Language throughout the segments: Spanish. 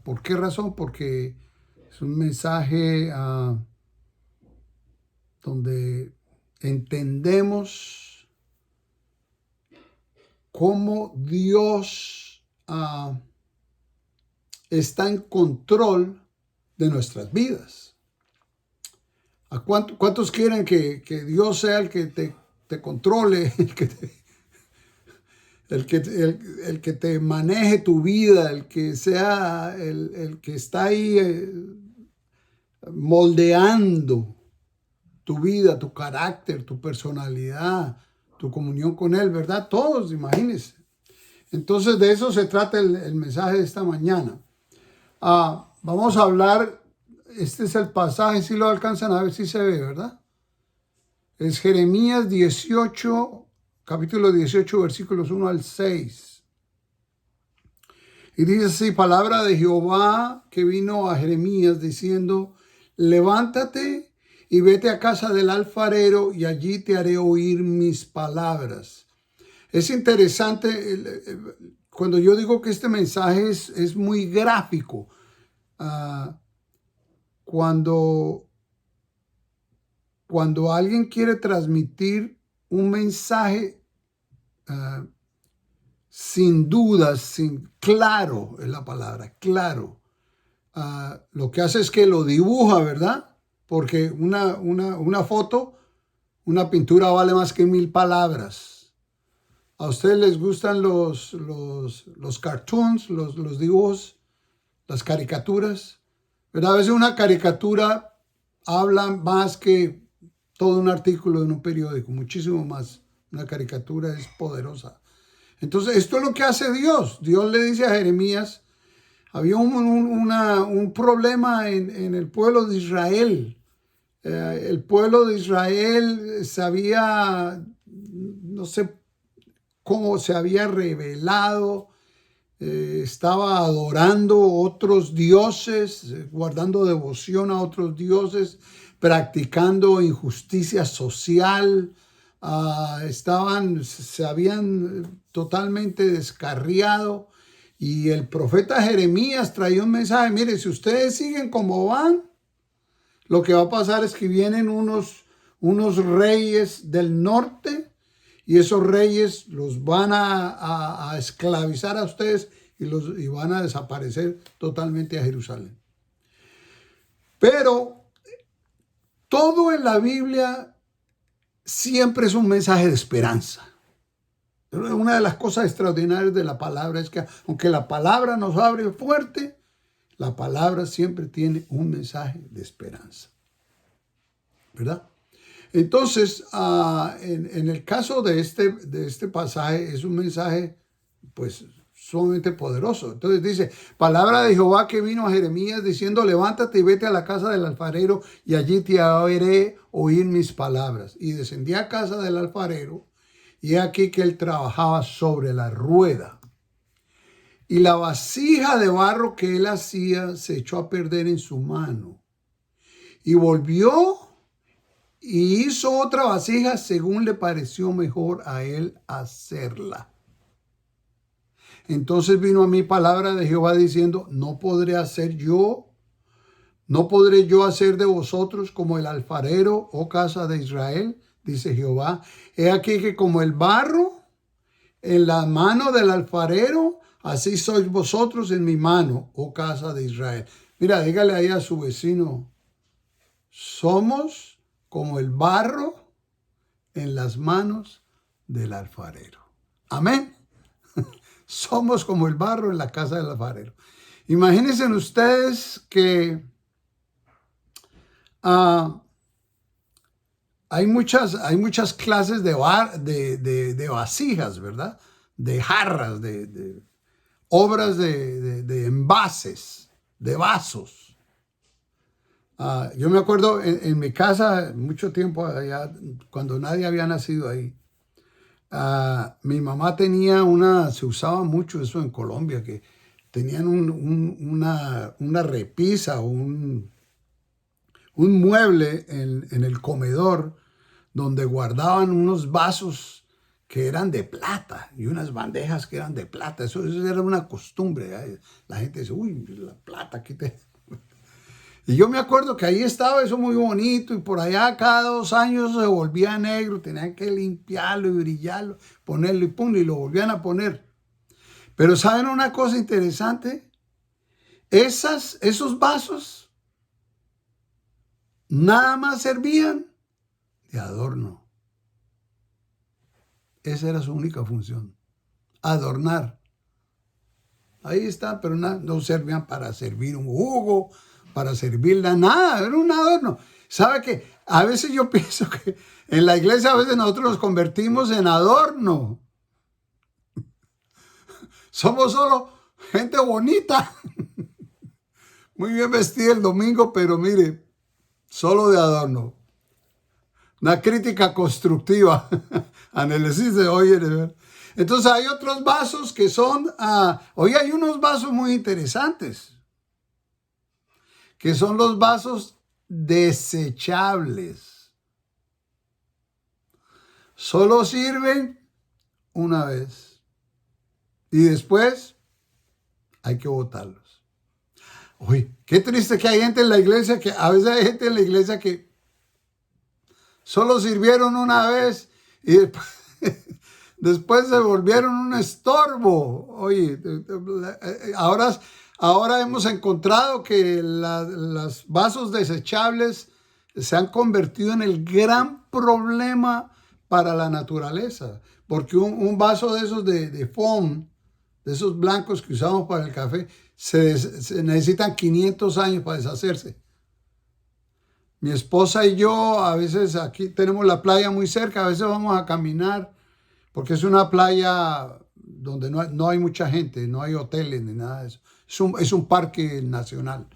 ¿Por qué razón? Porque es un mensaje donde entendemos cómo Dios está en control de nuestras vidas. ¿Cuántos quieren que Dios sea el que te controle, el que te maneje tu vida, el que sea el que está ahí moldeando tu vida, tu carácter, tu personalidad, tu comunión con Él, ¿verdad? Todos, imagínense. Entonces de eso se trata el mensaje de esta mañana. Vamos a hablar, este es el pasaje, si lo alcanzan a ver si se ve, ¿verdad? Es Jeremías 18, capítulo 18, versículos 1 al 6. Y dice así, palabra de Jehová que vino a Jeremías diciendo, levántate y vete a casa del alfarero y allí te haré oír mis palabras. Es interesante cuando yo digo que este mensaje es muy gráfico. Cuando alguien quiere transmitir un mensaje sin dudas, claro es la palabra, claro. Lo que hace es que lo dibuja, ¿verdad? Porque una foto, una pintura vale más que 1000 palabras. ¿A ustedes les gustan los cartoons, los dibujos, las caricaturas? ¿Verdad? A veces una caricatura habla más que todo un artículo en un periódico, muchísimo más. Una caricatura es poderosa. Entonces, esto es lo que hace Dios. Dios le dice a Jeremías, había un problema en el pueblo de Israel. El pueblo de Israel no sé cómo se había revelado, estaba adorando otros dioses, guardando devoción a otros dioses, practicando injusticia social, se habían totalmente descarriado. Y el profeta Jeremías traía un mensaje, mire, si ustedes siguen como van, lo que va a pasar es que vienen unos reyes del norte y esos reyes los van a esclavizar a ustedes y van a desaparecer totalmente a Jerusalén. Pero todo en la Biblia siempre es un mensaje de esperanza. Una de las cosas extraordinarias de la palabra es que aunque la palabra nos abre fuerte, la palabra siempre tiene un mensaje de esperanza, ¿verdad? Entonces, en el caso de este pasaje, es un mensaje, pues, sumamente poderoso. Entonces dice, palabra de Jehová que vino a Jeremías diciendo, levántate y vete a la casa del alfarero y allí te haré oír mis palabras. Y descendí a casa del alfarero y he aquí que él trabajaba sobre la rueda. Y la vasija de barro que él hacía se echó a perder en su mano. Y volvió y hizo otra vasija según le pareció mejor a él hacerla. Entonces vino a mí palabra de Jehová diciendo, no podré yo hacer de vosotros como el alfarero, oh casa de Israel, dice Jehová. He aquí que como el barro en la mano del alfarero, así sois vosotros en mi mano, oh casa de Israel. Mira, dígale ahí a su vecino, somos como el barro en las manos del alfarero. Amén. Somos como el barro en la casa del alfarero. Imagínense ustedes que hay muchas clases de vasijas, ¿verdad? De jarras, de obras de envases, de vasos. Yo me acuerdo en mi casa, mucho tiempo allá, cuando nadie había nacido ahí, mi mamá tenía se usaba mucho eso en Colombia, que tenían una repisa, un mueble en el comedor donde guardaban unos vasos que eran de plata y unas bandejas que eran de plata. Eso era una costumbre. La gente dice, uy, la plata, aquí te... Y yo me acuerdo que ahí estaba eso muy bonito y por allá cada 2 años se volvía negro, tenían que limpiarlo y brillarlo, ponerlo y pum, y lo volvían a poner. Pero ¿saben una cosa interesante? Esos vasos nada más servían de adorno. Esa era su única función, adornar. Ahí está, pero no servían para servir un jugo, para servirla, nada, era un adorno. ¿Sabe qué? A veces yo pienso que en la iglesia a veces nosotros nos convertimos en adorno. Somos solo gente bonita, muy bien vestida el domingo, pero mire, solo de adorno. Una crítica constructiva. Análisis, oye, entonces hay otros vasos que son, hoy hay unos vasos muy interesantes, que son los vasos desechables. Solo sirven una vez y después hay que botarlos. Uy, qué triste que hay gente en la iglesia, que a veces hay gente en la iglesia que solo sirvieron una vez y después se volvieron un estorbo. Oye, ahora hemos encontrado que los vasos desechables se han convertido en el gran problema para la naturaleza. Porque un vaso de esos de foam, de esos blancos que usamos para el café, se necesitan 500 años para deshacerse. Mi esposa y yo, a veces aquí tenemos la playa muy cerca, a veces vamos a caminar, porque es una playa donde no hay mucha gente, no hay hoteles ni nada de eso. Es un parque nacional.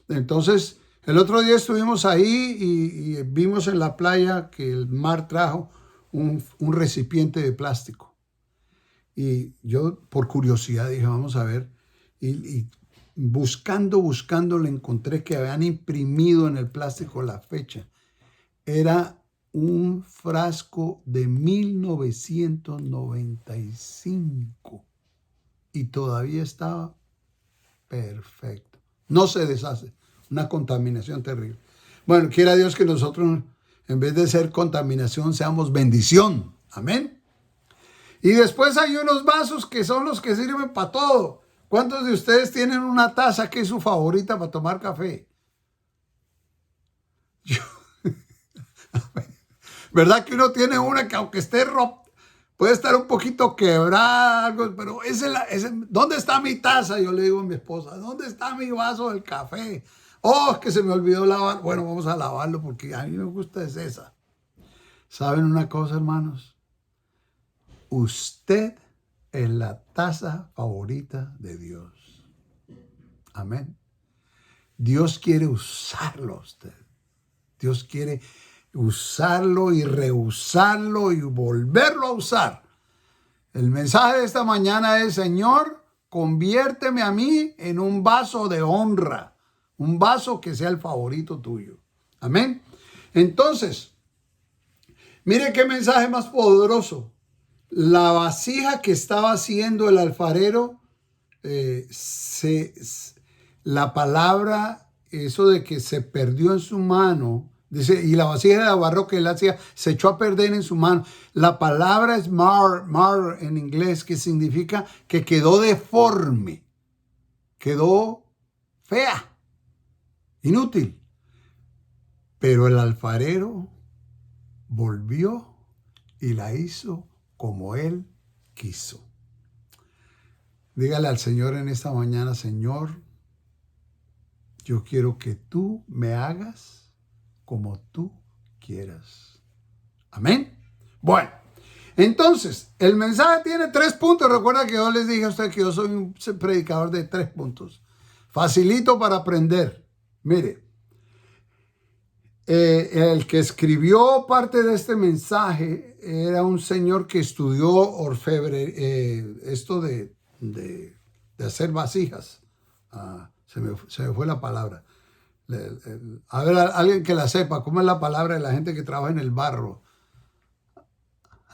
Entonces, el otro día estuvimos ahí y vimos en la playa que el mar trajo un recipiente de plástico. Y yo, por curiosidad, dije, vamos a ver. Y buscando, le encontré que habían imprimido en el plástico la fecha. Era un frasco de 1995 y todavía estaba perfecto. No se deshace. Una contaminación terrible. Bueno, quiera Dios que nosotros, en vez de ser contaminación, seamos bendición. Amén. Y después hay unos vasos que son los que sirven para todo. ¿Cuántos de ustedes tienen una taza que es su favorita para tomar café? ¿Verdad que uno tiene una que aunque esté puede estar un poquito quebrada, algo, pero ¿dónde está mi taza? Yo le digo a mi esposa, ¿dónde está mi vaso del café? Oh, es que se me olvidó lavar. Bueno, vamos a lavarlo porque a mí me gusta es esa. ¿Saben una cosa, hermanos? Usted es la taza favorita de Dios. Amén. Dios quiere usarlo a usted. Dios quiere usarlo y reusarlo y volverlo a usar. El mensaje de esta mañana es, Señor, conviérteme a mí en un vaso de honra, un vaso que sea el favorito tuyo. Amén. Entonces, mire qué mensaje más poderoso. La vasija que estaba haciendo el alfarero, la palabra, eso de que se perdió en su mano, dice, y la vasija de barro que él hacía se echó a perder en su mano. La palabra es mar en inglés, que significa que quedó deforme, quedó fea, inútil. Pero el alfarero volvió y la hizo como él quiso. Dígale al Señor en esta mañana, Señor, yo quiero que tú me hagas como tú quieras. Amén. Bueno, entonces, el mensaje tiene 3 puntos. Recuerda que yo les dije a usted que yo soy un predicador de 3 puntos. Facilito para aprender. Mire, el que escribió parte de este mensaje era un señor que estudió orfebre, esto de hacer vasijas. Se me fue la palabra. A ver, alguien que la sepa, ¿cómo es la palabra de la gente que trabaja en el barro?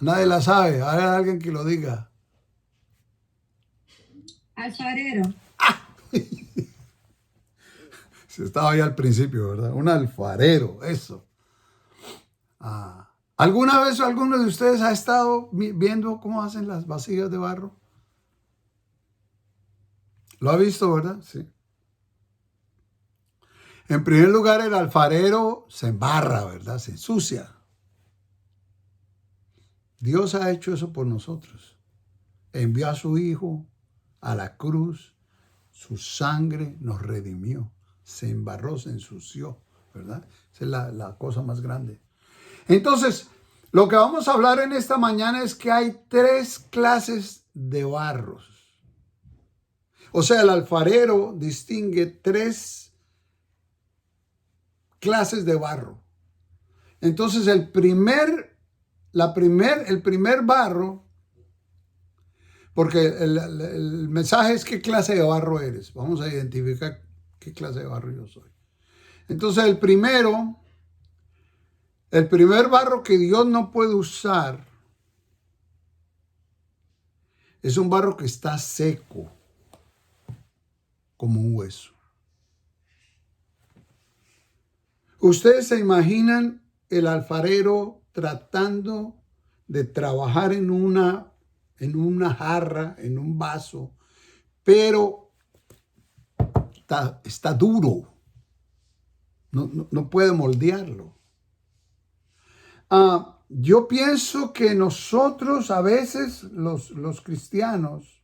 Nadie la sabe. Hay alguien que lo diga. Alfarero. Se estaba ahí al principio, ¿verdad? Un alfarero, eso. ¿Alguna vez alguno de ustedes ha estado viendo cómo hacen las vasijas de barro? ¿Lo ha visto, verdad? Sí. En primer lugar, el alfarero se embarra, ¿verdad? Se ensucia. Dios ha hecho eso por nosotros. Envió a su Hijo a la cruz. Su sangre nos redimió. Se embarró, se ensució, ¿verdad? Esa es la cosa más grande. Entonces, lo que vamos a hablar en esta mañana es que hay 3 clases de barros. O sea, el alfarero distingue 3 clases de barro. Entonces, el primer barro, porque el mensaje es qué clase de barro eres. Vamos a identificar qué clase de barro yo soy. Entonces, el primer barro que Dios no puede usar es un barro que está seco, como un hueso. ¿Ustedes se imaginan el alfarero tratando de trabajar en una jarra, en un vaso, pero está duro? No puede moldearlo. Yo pienso que nosotros a veces, los cristianos,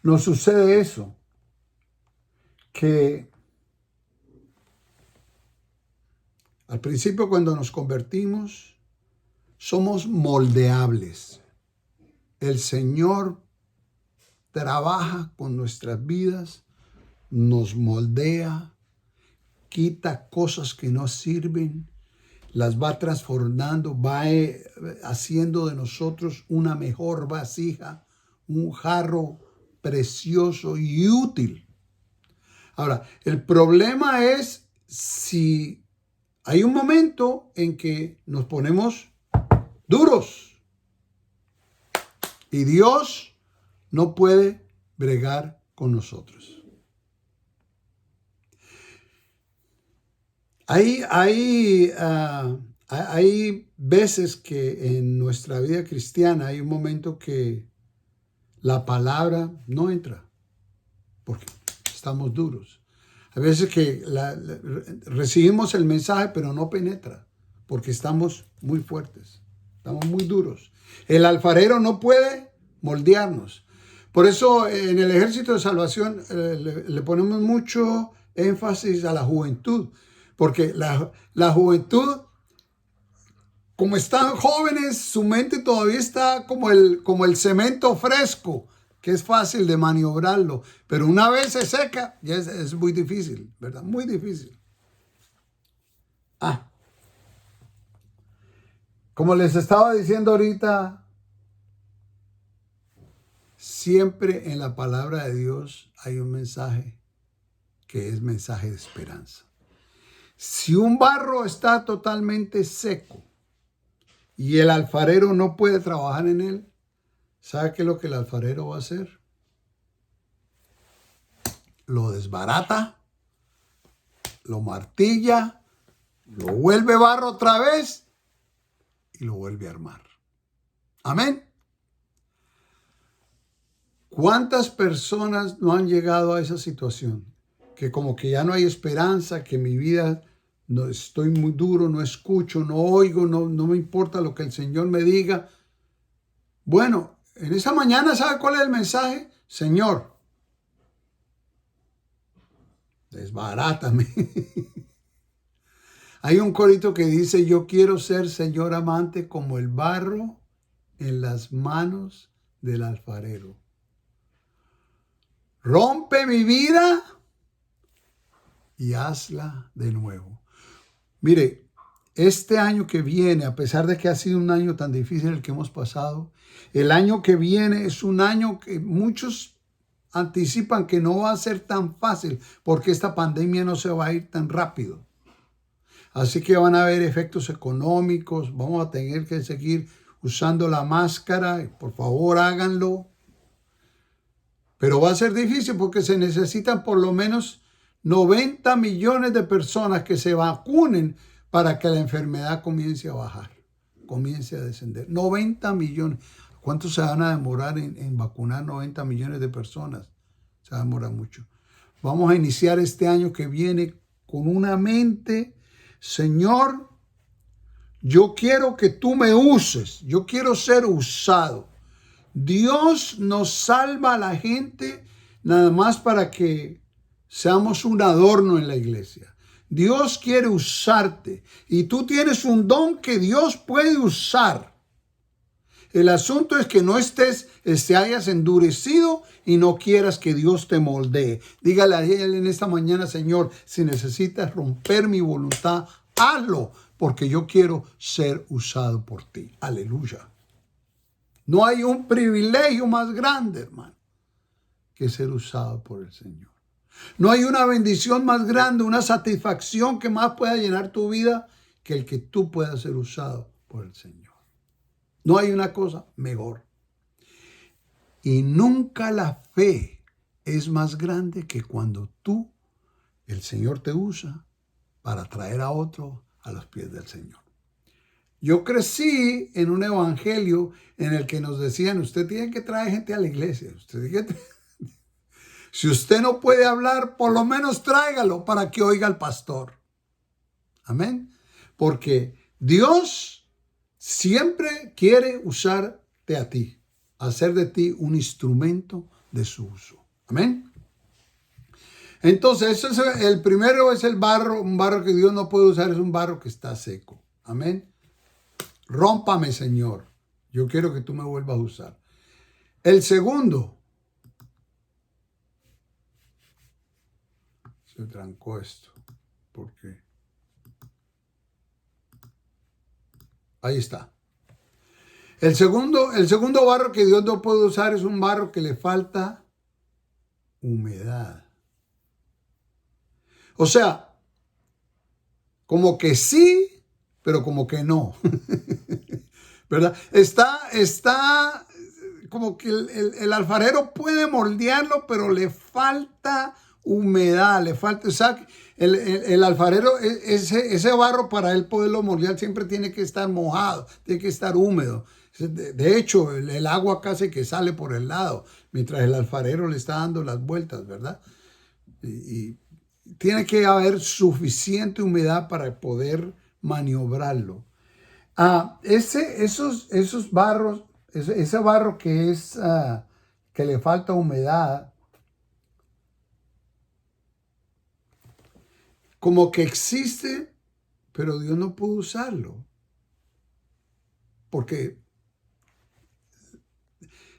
nos sucede eso, que al principio cuando nos convertimos somos moldeables. El Señor trabaja con nuestras vidas, nos moldea, quita cosas que no sirven, las va transformando, va haciendo de nosotros una mejor vasija, un jarro precioso y útil. Ahora, el problema es si hay un momento en que nos ponemos duros y Dios no puede bregar con nosotros. Hay veces que en nuestra vida cristiana hay un momento que la palabra no entra porque estamos duros. Hay veces que recibimos el mensaje pero no penetra porque estamos muy fuertes, estamos muy duros. El alfarero no puede moldearnos. Por eso en el Ejército de Salvación le ponemos mucho énfasis a la juventud. Porque la juventud, como están jóvenes, su mente todavía está como el cemento fresco, que es fácil de maniobrarlo. Pero una vez se seca, ya es muy difícil, ¿verdad? Muy difícil. Como les estaba diciendo ahorita, siempre en la palabra de Dios hay un mensaje que es mensaje de esperanza. Si un barro está totalmente seco y el alfarero no puede trabajar en él, ¿sabe qué es lo que el alfarero va a hacer? Lo desbarata, lo martilla, lo vuelve barro otra vez y lo vuelve a armar. Amén. ¿Cuántas personas no han llegado a esa situación? Que como que ya no hay esperanza, que mi vida no, estoy muy duro, no escucho, no oigo, no me importa lo que el Señor me diga. Bueno, en esa mañana, ¿sabe cuál es el mensaje? Señor, desbarátame. Hay un corito que dice, yo quiero ser, Señor amante, como el barro en las manos del alfarero. Rompe mi vida y hazla de nuevo. Mire, este año que viene, a pesar de que ha sido un año tan difícil el que hemos pasado, el año que viene es un año que muchos anticipan que no va a ser tan fácil porque esta pandemia no se va a ir tan rápido. Así que van a haber efectos económicos, vamos a tener que seguir usando la máscara. Por favor, háganlo. Pero va a ser difícil porque se necesitan por lo menos 90 millones de personas que se vacunen para que la enfermedad comience a bajar, comience a descender. 90 millones. ¿Cuánto se van a demorar en vacunar 90 millones de personas? Se va a demorar mucho. Vamos a iniciar este año que viene con una mente, Señor, yo quiero que tú me uses, yo quiero ser usado. Dios nos salva a la gente nada más para que seamos un adorno en la iglesia. Dios quiere usarte y tú tienes un don que Dios puede usar. El asunto es que no hayas endurecido y no quieras que Dios te moldee. Dígale a él en esta mañana, Señor, si necesitas romper mi voluntad, hazlo, porque yo quiero ser usado por ti. Aleluya. No hay un privilegio más grande, hermano, que ser usado por el Señor. No hay una bendición más grande, una satisfacción que más pueda llenar tu vida que el que tú puedas ser usado por el Señor. No hay una cosa mejor. Y nunca la fe es más grande que cuando el Señor te usa para traer a otro a los pies del Señor. Yo crecí en un evangelio en el que nos decían, usted tiene que traer gente a la iglesia. Si usted no puede hablar, por lo menos tráigalo para que oiga al pastor. Amén. Porque Dios siempre quiere usarte a ti, hacer de ti un instrumento de su uso. Amén. Entonces, el primero es el barro, un barro que Dios no puede usar, es un barro que está seco. Amén. Rómpame, Señor. Yo quiero que tú me vuelvas a usar. El segundo. Se trancó esto. ¿Por qué? Ahí está. El segundo barro que Dios no puede usar es un barro que le falta humedad. O sea, como que sí, pero como que no. ¿Verdad? Está como que el alfarero puede moldearlo, pero le falta humedad, le falta, o sea, el alfarero, ese barro para él poderlo moldear siempre tiene que estar mojado, tiene que estar húmedo. De hecho, el agua casi que sale por el lado, mientras el alfarero le está dando las vueltas, ¿verdad? Y tiene que haber suficiente humedad para poder maniobrarlo. Esos barros, ese barro que que le falta humedad, como que existe, pero Dios no puede usarlo. Porque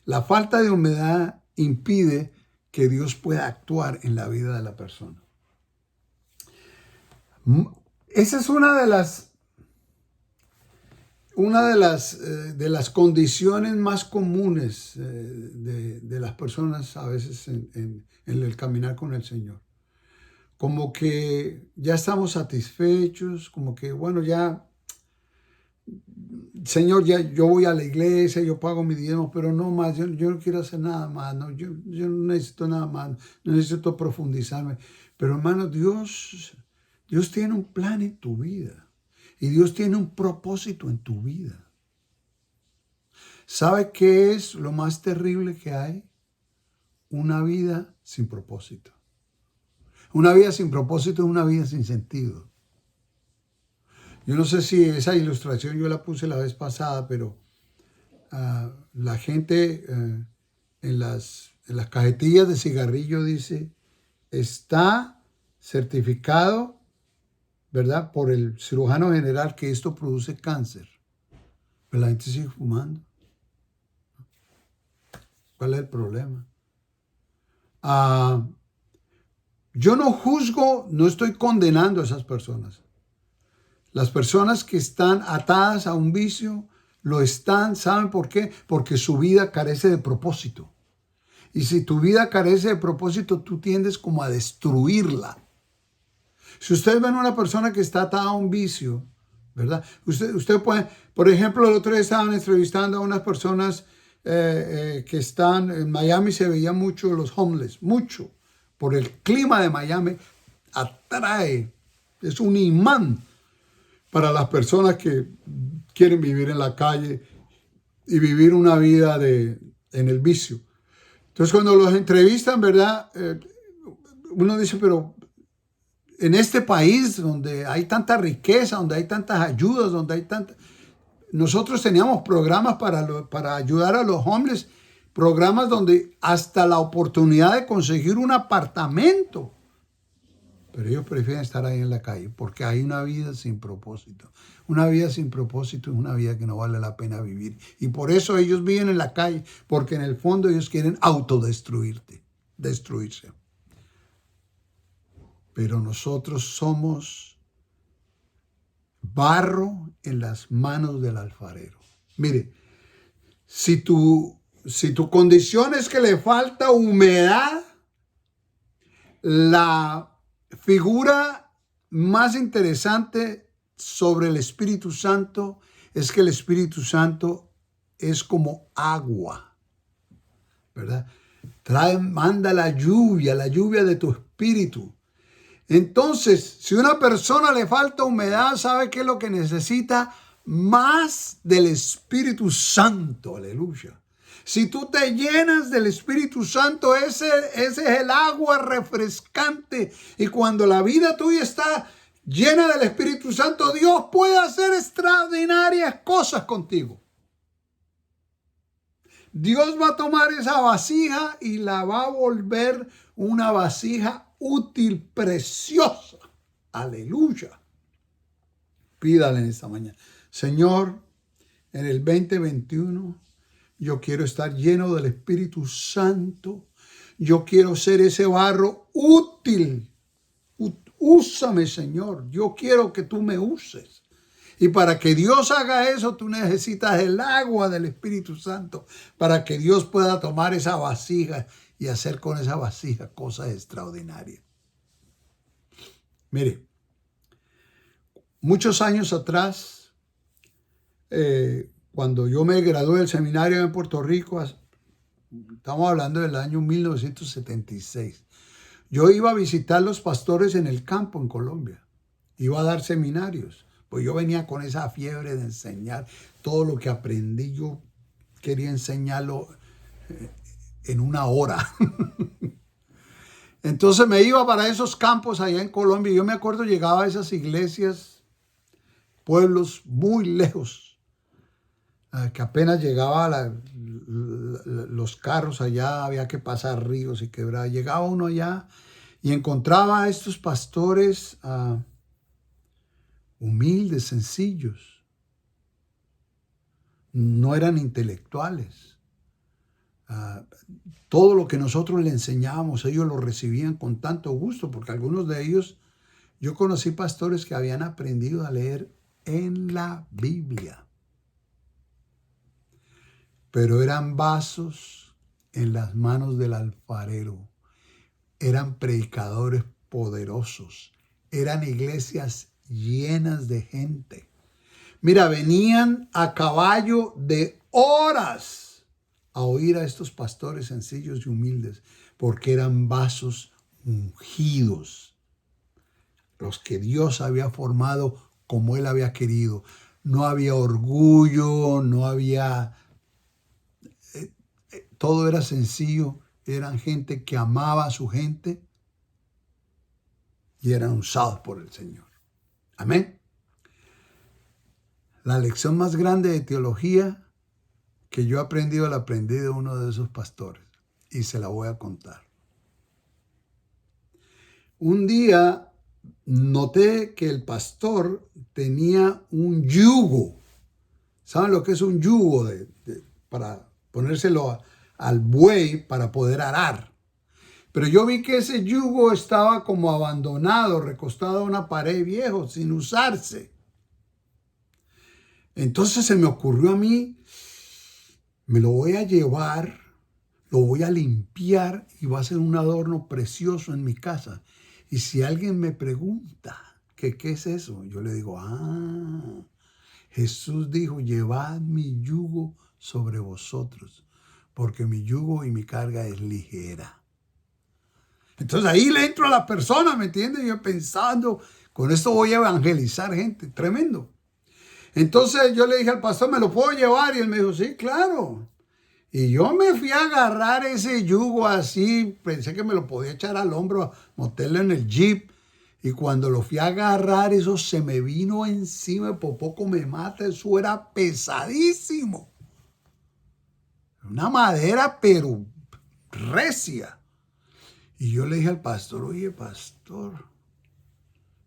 la falta de humedad impide que Dios pueda actuar en la vida de la persona. Esa es una de las condiciones más comunes de las personas a veces en el caminar con el Señor. Como que ya estamos satisfechos, como que, bueno, ya, Señor, ya yo voy a la iglesia, yo pago mi diezmo, pero no más, yo no quiero hacer nada más, no, yo no necesito nada más, no necesito profundizarme. Pero hermano, Dios tiene un plan en tu vida y Dios tiene un propósito en tu vida. ¿Sabe qué es lo más terrible que hay? Una vida sin propósito. Una vida sin propósito es una vida sin sentido. Yo no sé si esa ilustración yo la puse la vez pasada, pero la gente en las cajetillas de cigarrillo dice, está certificado, ¿verdad?, por el cirujano general que esto produce cáncer. Pero la gente sigue fumando. ¿Cuál es el problema? Yo no juzgo, no estoy condenando a esas personas. Las personas que están atadas a un vicio lo están, ¿saben por qué? Porque su vida carece de propósito. Y si tu vida carece de propósito, tú tiendes como a destruirla. Si ustedes ven a una persona que está atada a un vicio, ¿verdad? Usted puede, por ejemplo, el otro día estaban entrevistando a unas personas que están en Miami, se veía mucho los homeless, mucho, por el clima de Miami, atrae, es un imán para las personas que quieren vivir en la calle y vivir una vida en el vicio. Entonces, cuando los entrevistan, ¿verdad? Uno dice, pero en este país donde hay tanta riqueza, donde hay tantas ayudas, donde hay tantas... Nosotros teníamos programas para ayudar a los homeless, programas donde hasta la oportunidad de conseguir un apartamento. Pero ellos prefieren estar ahí en la calle porque hay una vida sin propósito. Una vida sin propósito es una vida que no vale la pena vivir. Y por eso ellos viven en la calle, porque en el fondo ellos quieren destruirse. Pero nosotros somos barro en las manos del alfarero. Mire, si tu condición es que le falta humedad, la figura más interesante sobre el Espíritu Santo es que el Espíritu Santo es como agua, ¿verdad? Manda la lluvia de tu espíritu. Entonces, si a una persona le falta humedad, ¿sabe qué es lo que necesita? Más del Espíritu Santo, aleluya. Si tú te llenas del Espíritu Santo, ese es el agua refrescante. Y cuando la vida tuya está llena del Espíritu Santo, Dios puede hacer extraordinarias cosas contigo. Dios va a tomar esa vasija y la va a volver una vasija útil, preciosa. Aleluya. Pídale en esta mañana. Señor, en el 2021, yo quiero estar lleno del Espíritu Santo. Yo quiero ser ese barro útil. Úsame, Señor. Yo quiero que tú me uses. Y para que Dios haga eso, tú necesitas el agua del Espíritu Santo para que Dios pueda tomar esa vasija y hacer con esa vasija cosas extraordinarias. Mire, muchos años atrás, cuando yo me gradué del seminario en Puerto Rico, estamos hablando del año 1976, yo iba a visitar los pastores en el campo en Colombia, iba a dar seminarios. Pues yo venía con esa fiebre de enseñar todo lo que aprendí. Yo quería enseñarlo en una hora. Entonces me iba para esos campos allá en Colombia. Yo me acuerdo, llegaba a esas iglesias, pueblos muy lejos, que apenas llegaba los carros allá, había que pasar ríos y quebradas. Llegaba uno allá y encontraba a estos pastores humildes, sencillos. No eran intelectuales. Todo lo que nosotros le enseñábamos, ellos lo recibían con tanto gusto, porque algunos de ellos, yo conocí pastores que habían aprendido a leer en la Biblia, pero eran vasos en las manos del alfarero, eran predicadores poderosos, eran iglesias llenas de gente. Mira, venían a caballo de horas a oír a estos pastores sencillos y humildes, porque eran vasos ungidos, los que Dios había formado como Él había querido. No había orgullo, no había... todo era sencillo, eran gente que amaba a su gente y eran usados por el Señor. Amén. La lección más grande de teología que yo he aprendido, la aprendí de uno de esos pastores y se la voy a contar. Un día noté que el pastor tenía un yugo. ¿Saben lo que es un yugo? Para ponérselo al buey para poder arar. Pero yo vi que ese yugo estaba como abandonado, recostado a una pared viejo, sin usarse. Entonces se me ocurrió a mí, me lo voy a llevar, lo voy a limpiar y va a ser un adorno precioso en mi casa. Y si alguien me pregunta ¿Qué es eso? Yo le digo, Jesús dijo, llevad mi yugo sobre vosotros, porque mi yugo y mi carga es ligera. Entonces ahí le entro a la persona, ¿me entiendes? Yo pensando, con esto voy a evangelizar gente, tremendo. Entonces yo le dije al pastor, ¿me lo puedo llevar? Y él me dijo, sí, claro. Y yo me fui a agarrar ese yugo así, pensé que me lo podía echar al hombro, meterlo en el jeep. Y cuando lo fui a agarrar, eso se me vino encima, por poco me mata, eso era pesadísimo. Una madera, pero recia. Y yo le dije al pastor, oye, pastor,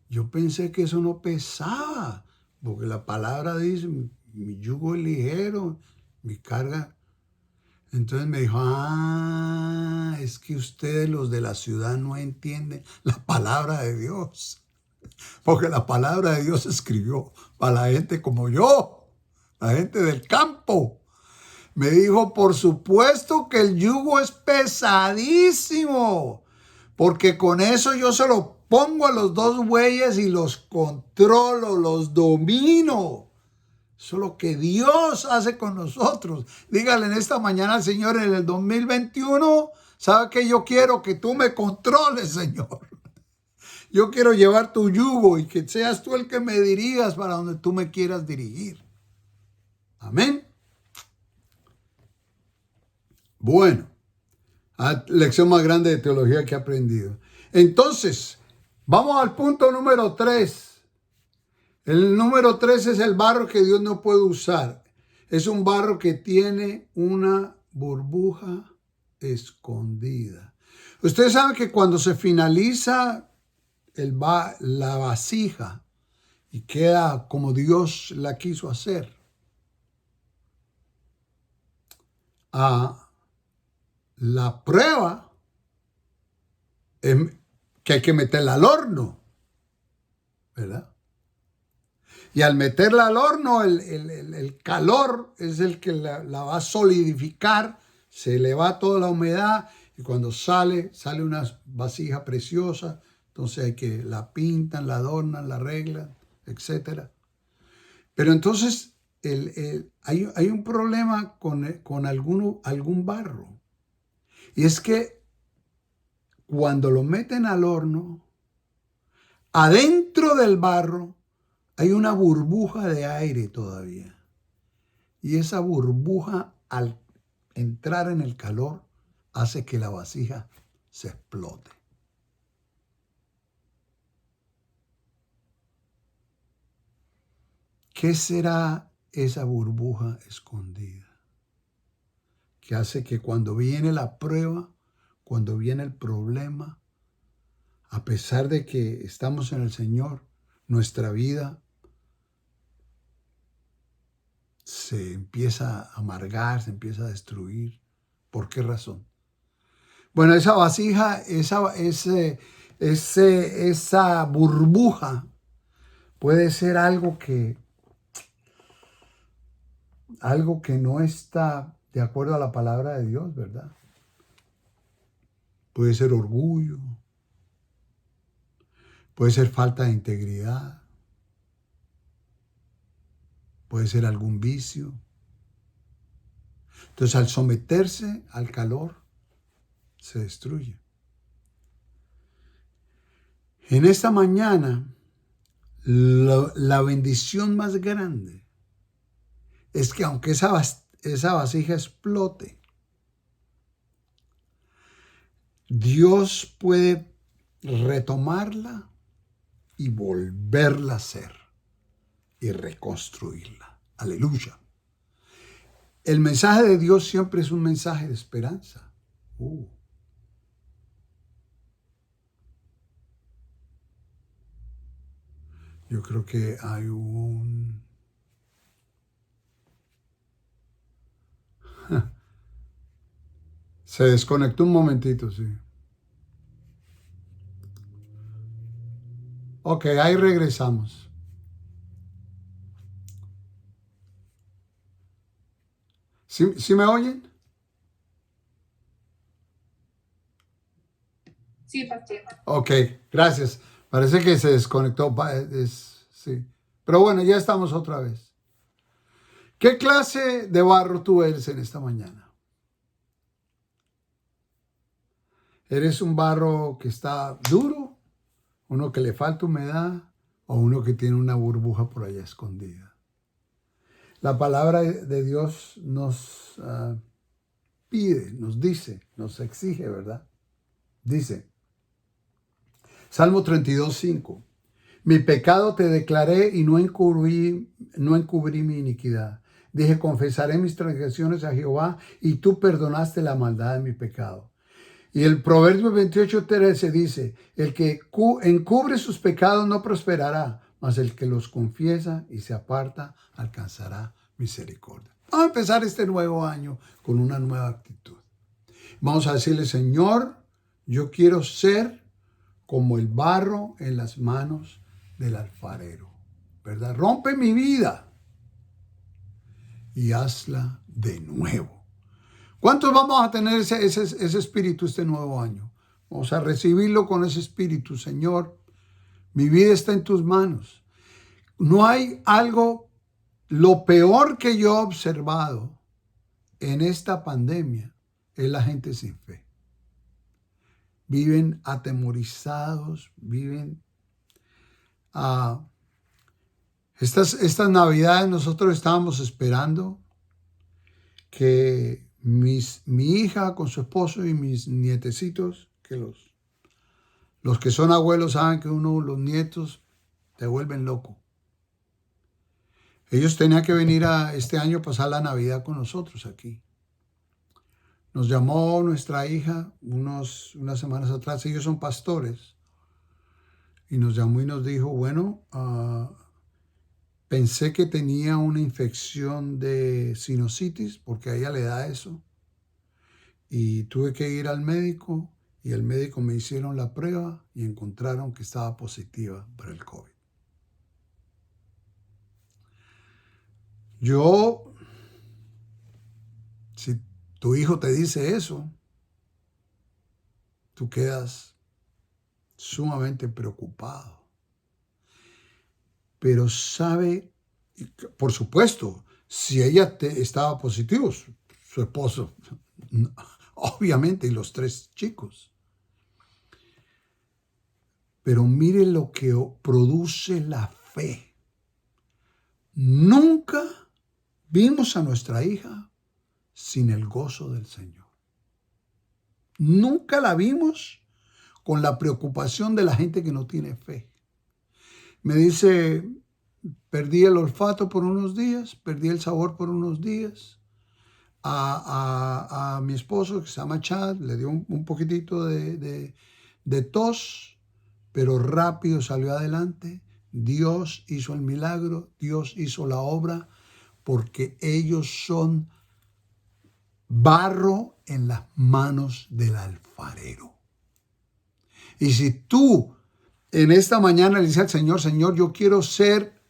yo pensé que eso no pesaba, porque la palabra dice, mi yugo es ligero, mi carga. Entonces me dijo, es que ustedes los de la ciudad no entienden la palabra de Dios. Porque la palabra de Dios se escribió para la gente como yo, la gente del campo. Me dijo, por supuesto que el yugo es pesadísimo, porque con eso yo se lo pongo a los dos bueyes y los controlo, los domino. Eso es lo que Dios hace con nosotros. Dígale en esta mañana al Señor, en el 2021, ¿sabe qué yo quiero? Que tú me controles, Señor. Yo quiero llevar tu yugo y que seas tú el que me dirigas para donde tú me quieras dirigir. Amén. Bueno, lección más grande de teología que he aprendido. Entonces, vamos al punto número 3. El número 3 es el barro que Dios no puede usar. Es un barro que tiene una burbuja escondida. Ustedes saben que cuando se finaliza la vasija y queda como Dios la quiso hacer, la prueba es que hay que meterla al horno, ¿verdad? Y al meterla al horno, el calor es el que la va a solidificar, se le va toda la humedad y cuando sale una vasija preciosa, entonces hay que la pintan, la adornan, la arreglan, etc. Pero entonces hay un problema con algún barro. Y es que cuando lo meten al horno, adentro del barro hay una burbuja de aire todavía. Y esa burbuja, al entrar en el calor, hace que la vasija se explote. ¿Qué será esa burbuja escondida? Que hace que cuando viene la prueba, cuando viene el problema, a pesar de que estamos en el Señor, nuestra vida se empieza a amargar, se empieza a destruir. ¿Por qué razón? Bueno, esa vasija, esa burbuja puede ser algo que no está de acuerdo a la palabra de Dios, ¿verdad? Puede ser orgullo, puede ser falta de integridad, puede ser algún vicio. Entonces, al someterse al calor, se destruye. En esta mañana, la bendición más grande es que aunque esa vasija explote, Dios puede retomarla y volverla a hacer y reconstruirla. Aleluya. El mensaje de Dios siempre es un mensaje de esperanza. Yo creo que hay Se desconectó un momentito, sí. Ok, ahí regresamos. ¿Sí me oyen? Sí, pastor. Ok, gracias. Parece que se desconectó. Sí. Pero bueno, ya estamos otra vez. ¿Qué clase de barro tú eres en esta mañana? ¿Eres un barro que está duro? ¿Uno que le falta humedad? ¿O uno que tiene una burbuja por allá escondida? La palabra de Dios nos pide, nos dice, nos exige, ¿verdad? Dice, Salmo 32:5. Mi pecado te declaré y no encubrí mi iniquidad. Dije, confesaré mis transgresiones a Jehová y tú perdonaste la maldad de mi pecado. Y el Proverbio 28:13 dice, el que encubre sus pecados no prosperará, mas el que los confiesa y se aparta alcanzará misericordia. Vamos a empezar este nuevo año con una nueva actitud. Vamos a decirle, Señor, yo quiero ser como el barro en las manos del alfarero, ¿verdad? Rompe mi vida y hazla de nuevo. ¿Cuántos vamos a tener ese espíritu este nuevo año? Vamos a recibirlo con ese espíritu. Señor, mi vida está en tus manos. No hay algo, lo peor que yo he observado en esta pandemia es la gente sin fe. Viven atemorizados, viven estas navidades nosotros estábamos esperando que mi hija con su esposo y mis nietecitos, que los que son abuelos saben que los nietos te vuelven loco. Ellos tenían que venir este año a pasar la Navidad con nosotros aquí. Nos llamó nuestra hija unas semanas atrás, ellos son pastores, y nos llamó y nos dijo, bueno, pensé que tenía una infección de sinusitis, porque a ella le da eso. Y tuve que ir al médico, y el médico me hicieron la prueba y encontraron que estaba positiva para el COVID. Si tu hijo te dice eso, tú quedas sumamente preocupado. Pero sabe, por supuesto, si ella estaba positivo, su esposo, obviamente, y los 3 chicos. Pero mire lo que produce la fe. Nunca vimos a nuestra hija sin el gozo del Señor. Nunca la vimos con la preocupación de la gente que no tiene fe. Me dice, perdí el olfato por unos días, perdí el sabor por unos días. A mi esposo, que se llama Chad, le dio un poquitito de tos, pero rápido salió adelante. Dios hizo el milagro, Dios hizo la obra, porque ellos son barro en las manos del alfarero. Y si tú en esta mañana le dices al Señor, Señor, yo quiero ser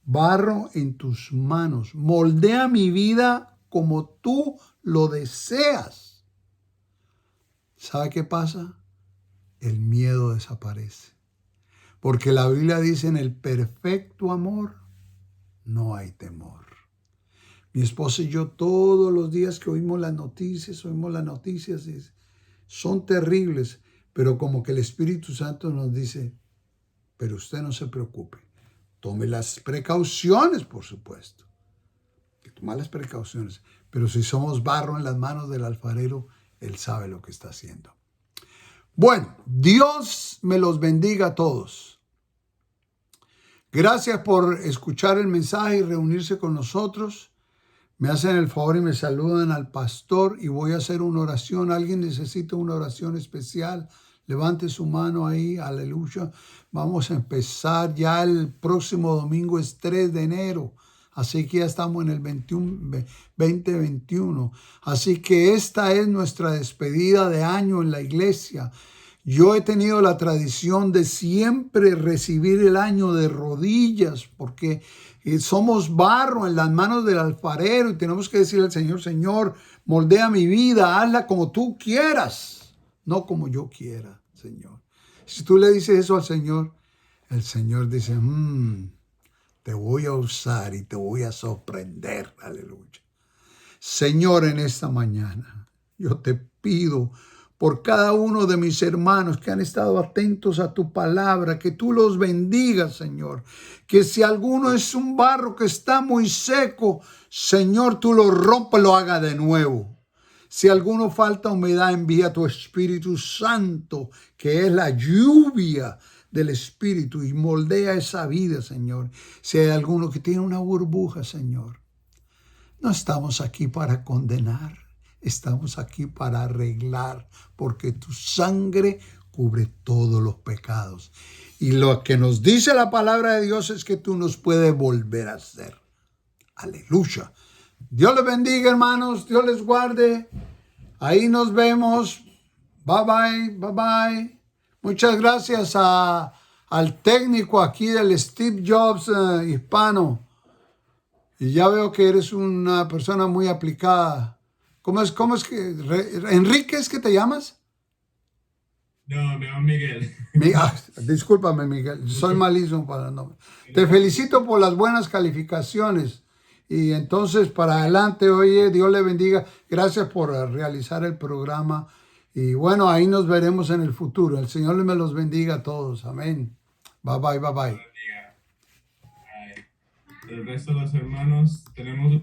barro en tus manos, moldea mi vida como tú lo deseas. ¿Sabe qué pasa? El miedo desaparece. Porque la Biblia dice, en el perfecto amor no hay temor. Mi esposa y yo todos los días que oímos las noticias y son terribles, pero como que el Espíritu Santo nos dice, pero usted no se preocupe, tome las precauciones, por supuesto, que toma las precauciones, pero si somos barro en las manos del alfarero, Él sabe lo que está haciendo. Bueno, Dios me los bendiga a todos. Gracias por escuchar el mensaje y reunirse con nosotros. Me hacen el favor y me saludan al pastor y voy a hacer una oración. ¿Alguien necesita una oración especial? Levante su mano ahí, aleluya. Vamos a empezar, ya el próximo domingo es 3 de enero. Así que ya estamos en el 2021. Así que esta es nuestra despedida de año en la iglesia. Yo he tenido la tradición de siempre recibir el año de rodillas porque somos barro en las manos del alfarero y tenemos que decirle al Señor, Señor, moldea mi vida, hazla como tú quieras, no como yo quiera, Señor. Si tú le dices eso al Señor, el Señor dice, te voy a usar y te voy a sorprender. Aleluya. Señor, en esta mañana, yo te pido por cada uno de mis hermanos que han estado atentos a tu palabra, que tú los bendigas, Señor. Que si alguno es un barro que está muy seco, Señor, tú lo rompes, lo haga de nuevo. Si alguno falta humedad, envía tu Espíritu Santo, que es la lluvia del Espíritu, y moldea esa vida, Señor. Si hay alguno que tiene una burbuja, Señor, no estamos aquí para condenar, estamos aquí para arreglar, porque tu sangre cubre todos los pecados. Y lo que nos dice la palabra de Dios es que tú nos puedes volver a hacer. Aleluya. Dios les bendiga, hermanos. Dios les guarde. Ahí nos vemos. Bye bye, bye bye. Muchas gracias al técnico aquí del Steve Jobs hispano. Y ya veo que eres una persona muy aplicada. ¿Cómo es que, Enrique, es que te llamas? No, me llamo Miguel. Discúlpame, Miguel, soy malísimo para el nombre. Te felicito por las buenas calificaciones. Y entonces, para adelante, oye, Dios le bendiga. Gracias por realizar el programa. Y bueno, ahí nos veremos en el futuro. El Señor me los bendiga a todos. Amén. Bye, bye, bye, bye. El resto de los hermanos tenemos